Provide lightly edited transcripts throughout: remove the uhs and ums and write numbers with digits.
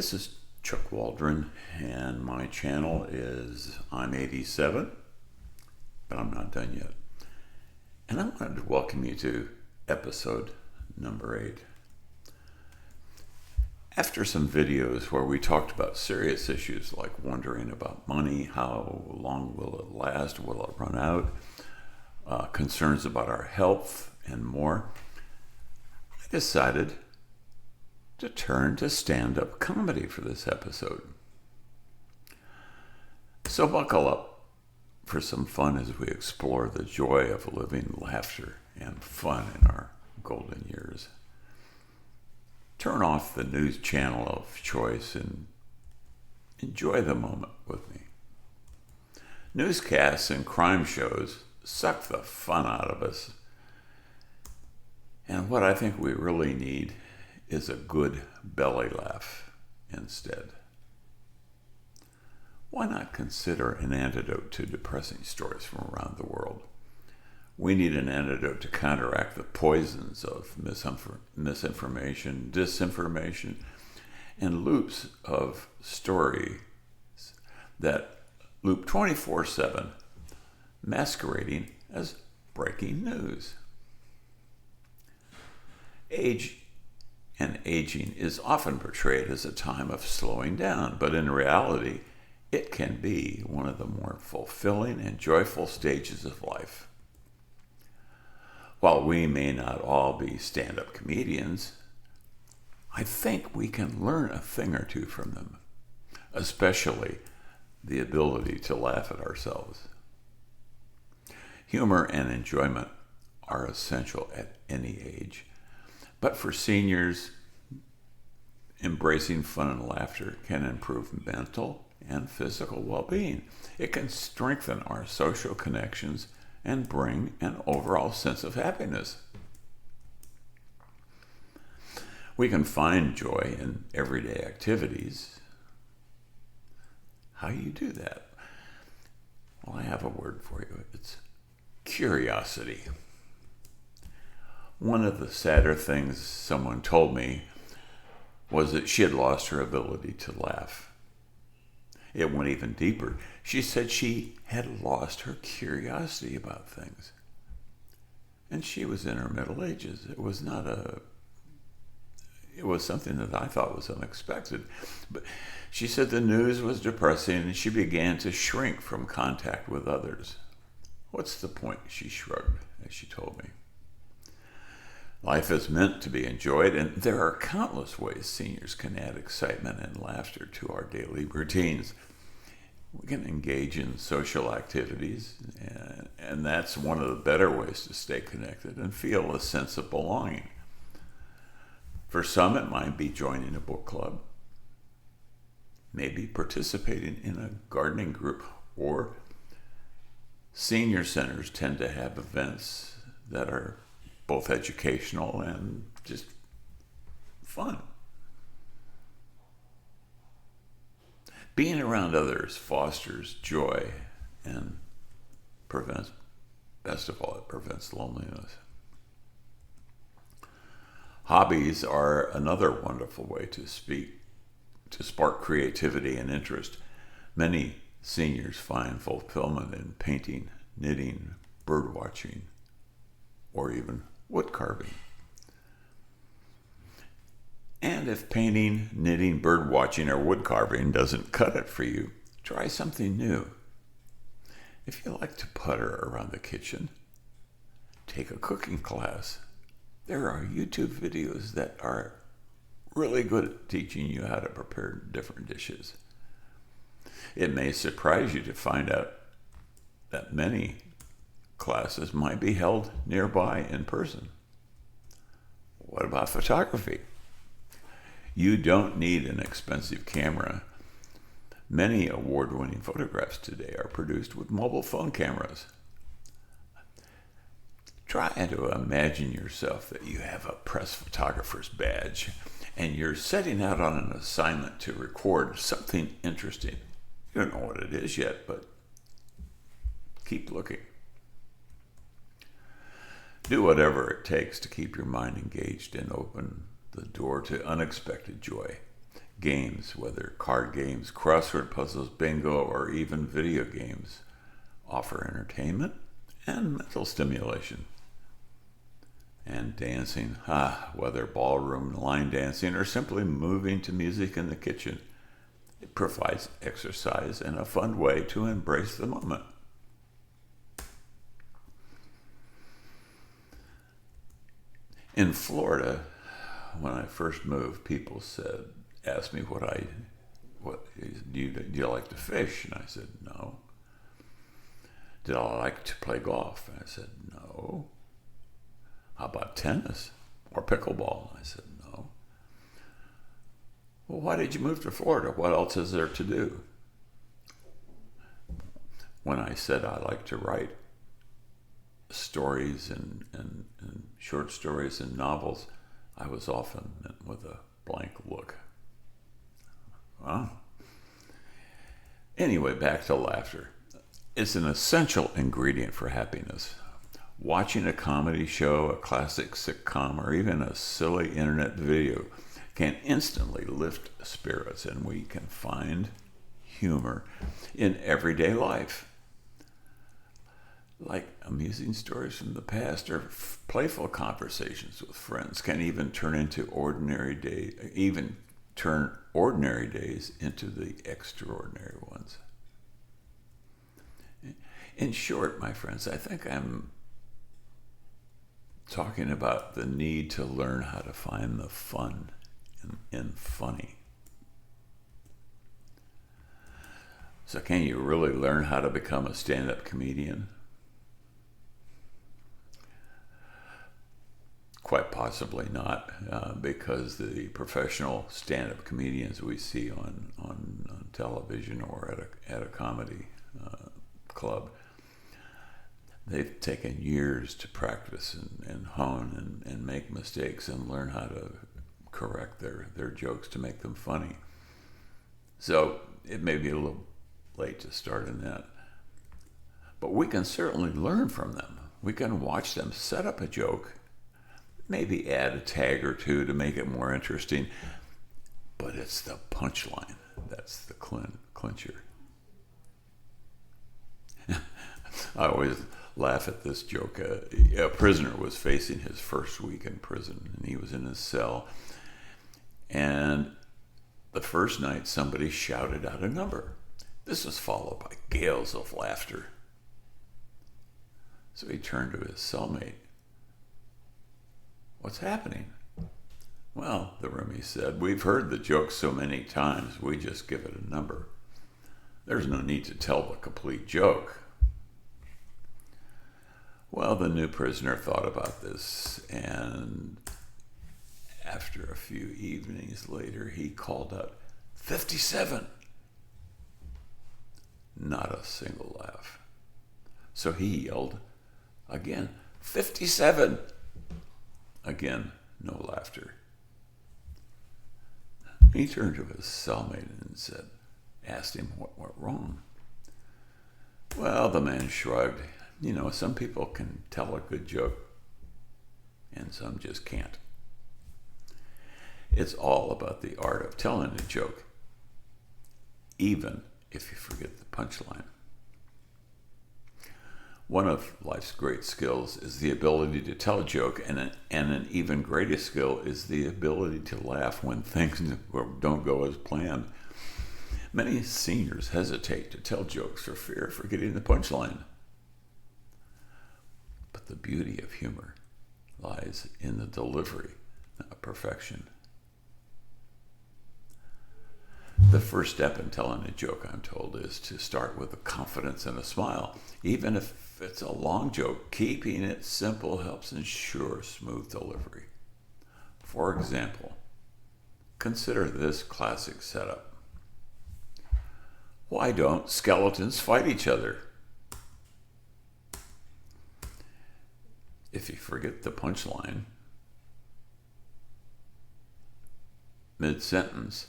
This is Chuck Waldron, and my channel is I'm 87, but I'm not done yet. And I wanted to welcome you to episode number 8. After some videos where we talked about serious issues like wondering about money, how long will it last, will it run out, concerns about our health, and more, I decided to turn to stand-up comedy for this episode. So buckle up for some fun as we explore the joy of living laughter and fun in our golden years. Turn off the news channel of choice and enjoy the moment with me. Newscasts and crime shows suck the fun out of us. And what I think we really need is a good belly laugh instead. Why not consider an antidote to depressing stories from around the world? We need an antidote to counteract the poisons of misinformation, disinformation, and loops of stories that loop 24/7, masquerading as breaking news. Age and aging is often portrayed as a time of slowing down, but in reality, it can be one of the more fulfilling and joyful stages of life. While we may not all be stand-up comedians, I think we can learn a thing or two from them, especially the ability to laugh at ourselves. Humor and enjoyment are essential at any age. But for seniors, embracing fun and laughter can improve mental and physical well-being. It can strengthen our social connections and bring an overall sense of happiness. We can find joy in everyday activities. How do you do that? Well, I have a word for you. It's curiosity. One of the sadder things someone told me was that she had lost her ability to laugh. It went even deeper. She said she had lost her curiosity about things. And she was in her middle ages. It was something that I thought was unexpected. But she said the news was depressing and she began to shrink from contact with others. What's the point? She shrugged as she told me. Life is meant to be enjoyed, and there are countless ways seniors can add excitement and laughter to our daily routines. We can engage in social activities, and that's one of the better ways to stay connected and feel a sense of belonging. For some, it might be joining a book club, maybe participating in a gardening group, or senior centers tend to have events that are both educational and just fun. Being around others fosters joy and best of all, it prevents loneliness. Hobbies are another wonderful way to spark creativity and interest. Many seniors find fulfillment in painting, knitting, bird watching, or even wood carving. And if painting, knitting, bird watching, or wood carving doesn't cut it for you, try something new. If you like to putter around the kitchen, take a cooking class. There are YouTube videos that are really good at teaching you how to prepare different dishes. It may surprise you to find out that many classes might be held nearby in person. What about photography? You don't need an expensive camera. Many award-winning photographs today are produced with mobile phone cameras. Try to imagine yourself that you have a press photographer's badge and you're setting out on an assignment to record something interesting. You don't know what it is yet, but keep looking. Do whatever it takes to keep your mind engaged and open the door to unexpected joy. Games, whether card games, crossword puzzles, bingo, or even video games, offer entertainment and mental stimulation. And dancing, whether ballroom, line dancing, or simply moving to music in the kitchen, it provides exercise and a fun way to embrace the moment. In Florida, when I first moved, people asked me do you like to fish? And I said, no. Did I like to play golf? And I said, no. How about tennis or pickleball? And I said, no. Well, why did you move to Florida? What else is there to do? When I said I like to write stories and short stories and novels, I was often met with a blank look. Well, anyway, back to laughter. It's an essential ingredient for happiness. Watching a comedy show, a classic sitcom, or even a silly internet video can instantly lift spirits, and we can find humor in everyday life. Like amusing stories from the past or playful conversations with friends can even turn ordinary days into the extraordinary ones. In short, my friends, I think I'm talking about the need to learn how to find the fun in funny. So can you really learn how to become a stand-up comedian? Quite possibly not, because the professional stand-up comedians we see on television or at a comedy club, they've taken years to practice and hone and make mistakes and learn how to correct their jokes to make them funny. So it may be a little late to start in that. But we can certainly learn from them. We can watch them set up a joke, maybe add a tag or two to make it more interesting, but it's the punchline that's the clincher. I always laugh at this joke. A prisoner was facing his first week in prison, and he was in his cell. And the first night, somebody shouted out a number. This was followed by gales of laughter. So he turned to his cellmate. What's happening? Well, the roomie said, we've heard the joke so many times, we just give it a number. There's no need to tell the complete joke. Well, the new prisoner thought about this, and after a few evenings later, he called out, 57! Not a single laugh. So he yelled again, 57! Again, no laughter. He turned to his cellmate and asked him what went wrong. Well, the man shrugged. Some people can tell a good joke, and some just can't. It's all about the art of telling a joke, even if you forget the punchline. One of life's great skills is the ability to tell a joke, and an even greater skill is the ability to laugh when things don't go as planned. Many seniors hesitate to tell jokes for fear of forgetting the punchline. But the beauty of humor lies in the delivery, not perfection. The first step in telling a joke, I'm told, is to start with a confidence and a smile. Even if it's a long joke, keeping it simple helps ensure smooth delivery. For example, consider this classic setup. Why don't skeletons fight each other? If you forget the punchline mid-sentence,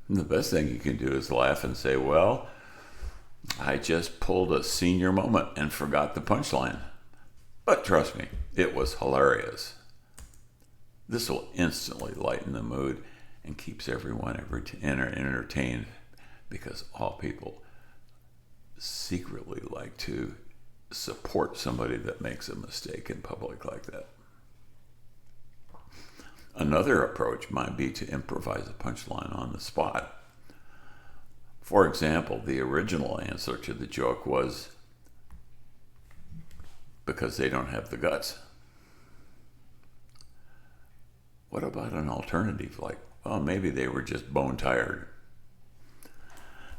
the best thing you can do is laugh and say, well, I just pulled a senior moment and forgot the punchline. But trust me, it was hilarious. This will instantly lighten the mood and keeps everyone entertained, because all people secretly like to support somebody that makes a mistake in public like that. Another approach might be to improvise a punchline on the spot. For example, the original answer to the joke was, because they don't have the guts. What about an alternative like, well, maybe they were just bone tired?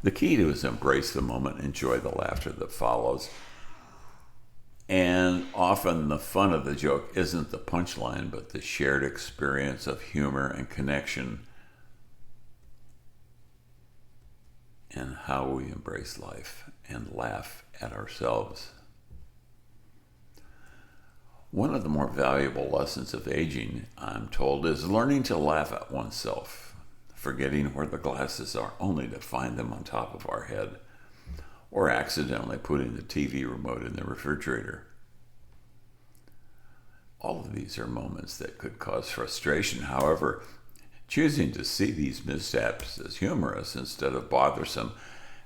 The key to is embrace the moment, enjoy the laughter that follows. And often the fun of the joke isn't the punchline, but the shared experience of humor and connection, and how we embrace life and laugh at ourselves. One of the more valuable lessons of aging, I'm told, is learning to laugh at oneself, forgetting where the glasses are only to find them on top of our head, or accidentally putting the TV remote in the refrigerator. All of these are moments that could cause frustration. However, choosing to see these mishaps as humorous instead of bothersome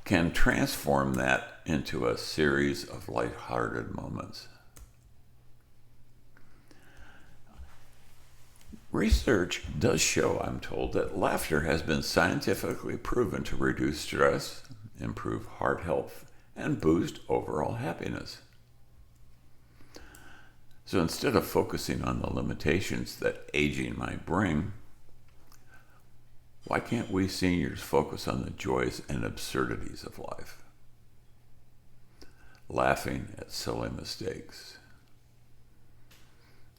can transform that into a series of lighthearted moments. Research does show, I'm told, that laughter has been scientifically proven to reduce stress, improve heart health, and boost overall happiness. So instead of focusing on the limitations that aging might bring, why can't we seniors focus on the joys and absurdities of life? Laughing at silly mistakes,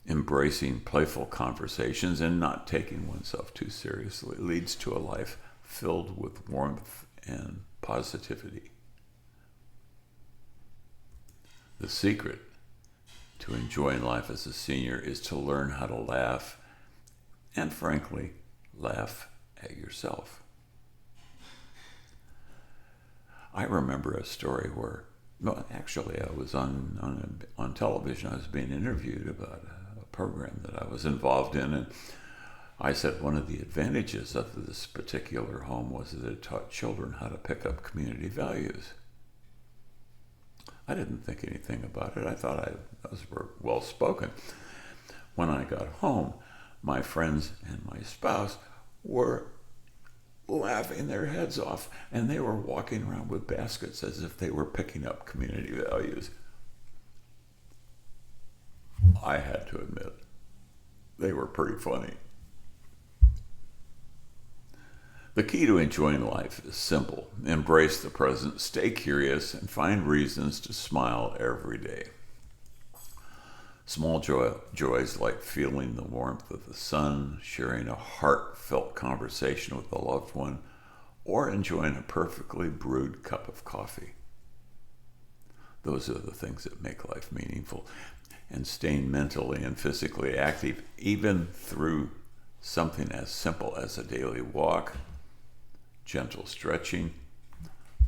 embracing playful conversations, and not taking oneself too seriously leads to a life filled with warmth and positivity. The secret to enjoying life as a senior is to learn how to laugh, and frankly, laugh at yourself. I remember a story where, well, actually I was on television. I was being interviewed about a program that I was involved in, and I said one of the advantages of this particular home was that it taught children how to pick up community values. I didn't think anything about it. I thought those were well spoken. When I got home, my friends and my spouse were laughing their heads off, and they were walking around with baskets as if they were picking up community values. I had to admit, they were pretty funny. The key to enjoying life is simple. Embrace the present, stay curious, and find reasons to smile every day. Small joys like feeling the warmth of the sun, sharing a heartfelt conversation with a loved one, or enjoying a perfectly brewed cup of coffee. Those are the things that make life meaningful. And staying mentally and physically active, even through something as simple as a daily walk, gentle stretching,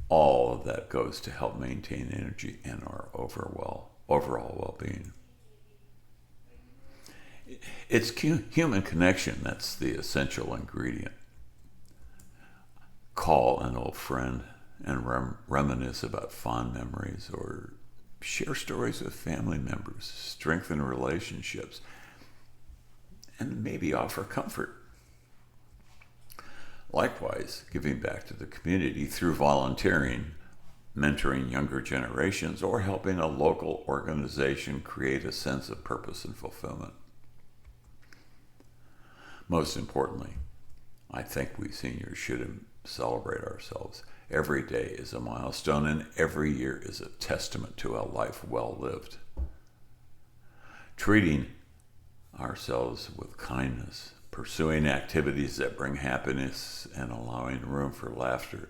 all of that goes to help maintain energy and our overall well-being. It's human connection that's the essential ingredient. Call an old friend and reminisce about fond memories, or share stories with family members, strengthen relationships, and maybe offer comfort. Likewise, giving back to the community through volunteering, mentoring younger generations, or helping a local organization create a sense of purpose and fulfillment. Most importantly, I think we seniors should celebrate ourselves. Every day is a milestone, and every year is a testament to a life well lived. Treating ourselves with kindness, pursuing activities that bring happiness, and allowing room for laughter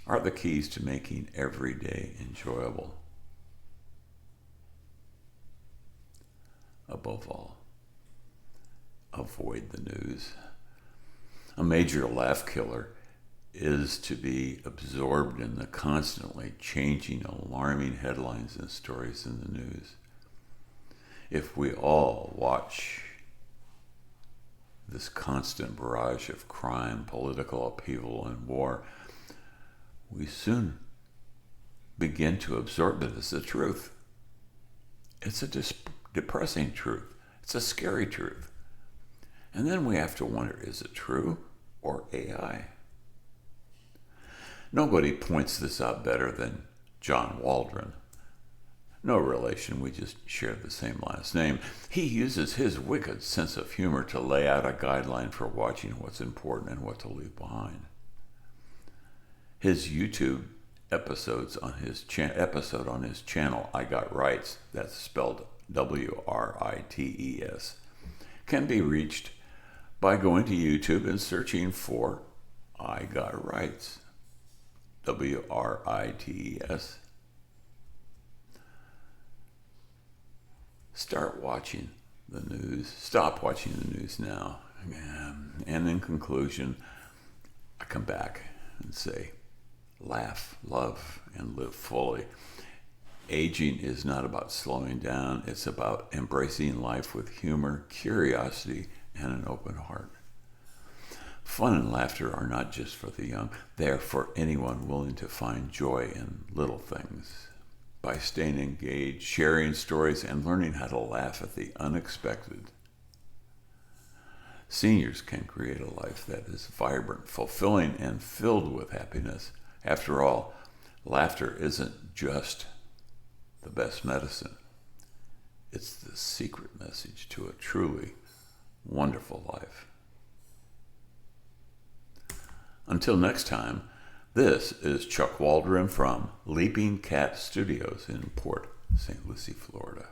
are the keys to making every day enjoyable. Above all, avoid the news. A major laugh killer is to be absorbed in the constantly changing, alarming headlines and stories in the news. If we all watch this constant barrage of crime, political upheaval, and war, we soon begin to absorb it as the truth. It's a depressing truth. It's a scary truth. And then we have to wonder, is it true or AI? Nobody points this out better than John Waldron. No relation, we just share the same last name. He uses his wicked sense of humor to lay out a guideline for watching what's important and what to leave behind. His YouTube episode on his channel, I Got Rights, that's spelled WRITES, can be reached by going to YouTube and searching for I Got Rights, WRITES. Start watching the news. Stop watching the news now. And in conclusion, I come back and say, laugh, love, and live fully. Aging is not about slowing down. It's about embracing life with humor, curiosity, and an open heart. Fun and laughter are not just for the young. They are for anyone willing to find joy in little things. By staying engaged, sharing stories, and learning how to laugh at the unexpected, seniors can create a life that is vibrant, fulfilling, and filled with happiness. After all, laughter isn't just the best medicine. It's the secret message to a truly wonderful life. Until next time, this is Chuck Waldron from Leaping Cat Studios in Port St. Lucie, Florida.